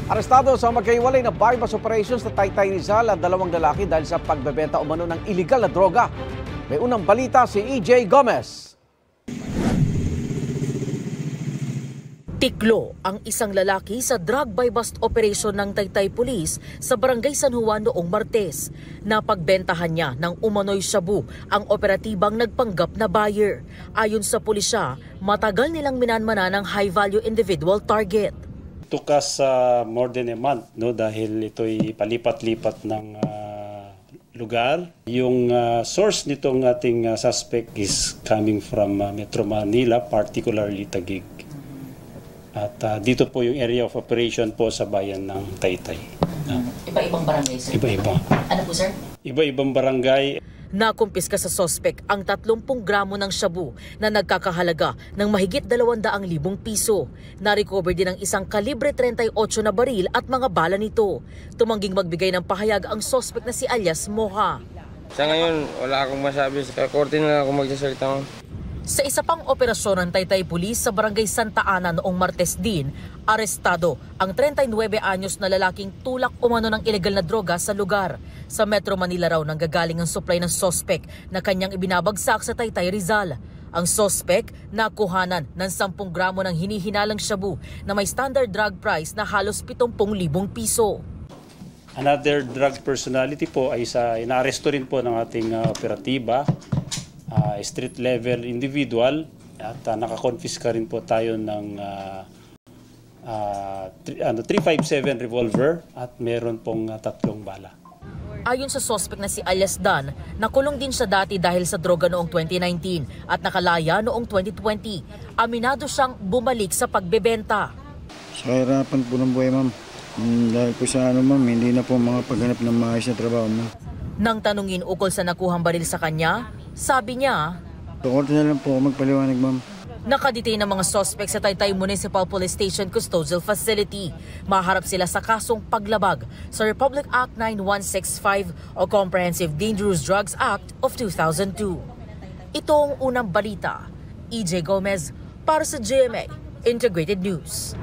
Arestado sa magkaiwalay na bypass operations sa Taytay Rizal ang dalawang lalaki dahil sa pagbebenta umano ng iligal na droga. May unang balita si EJ Gomez. Tiklo ang isang lalaki sa drug buy-bust operation ng Taytay Police sa Barangay San Juan noong Martes. Napagbentahan niya ng umano'y shabu ang operatibang nagpanggap na buyer. Ayon sa pulisya, matagal nilang minanmana ng high-value individual target. Took us more than a month, no, dahil ito'y palipat-lipat ng lugar. Yung source nitong ating suspect is coming from Metro Manila, particularly Taguig. At dito po yung area of operation po sa bayan ng Taytay. Iba-ibang barangay, sir? Iba-iba. Ano po, sir? Iba-ibang barangay. Nakumpiska sa sospek ang 30 gramo ng shabu na nagkakahalaga ng mahigit 200,000 piso. Na-recover din ang isang kalibre 38 na baril at mga bala nito. Tumangging magbigay ng pahayag ang sospek na si alias Moha. Sa ngayon, wala akong masabi. Sa korte na ako magsasalita. Sa isa pang operasyon ng Taytay Police sa Barangay Santa Ana noong Martes din, arestado ang 39 anyos na lalaking tulak umano ng ilegal na droga sa lugar. Sa Metro Manila raw nanggagaling ang supply ng sospek na kanyang ibinabagsak sa Taytay Rizal. Ang sospek nakuhanan ng 10 gramo ng hinihinalang shabu na may standard drug price na halos 70,000 piso. Another drug personality po ay inaaresto rin po ng ating operatiba. Street level individual at nakakonfiska rin po tayo ng 357 revolver at meron pong 3 bala. Ayon sa suspect na si alias Dan, nakulong din siya dati dahil sa droga noong 2019 at nakalaya noong 2020. Aminado siyang bumalik sa pagbebenta. Sa kahirapan po ng buhay, ma'am. Dahil po sa ma'am, hindi na po makapaghanap ng maayos na trabaho, ma'am. Nang tanungin ukol sa nakuhang baril sa kanya, sabi niya, Korte na lang po magpaliwanag, ma'am. nakadetain ng mga suspect sa Taytay Municipal Police Station Custodial Facility. Maharap sila sa kasong paglabag sa Republic Act 9165 o Comprehensive Dangerous Drugs Act of 2002. Ito ang unang balita. EJ Gomez para sa GMA Integrated News.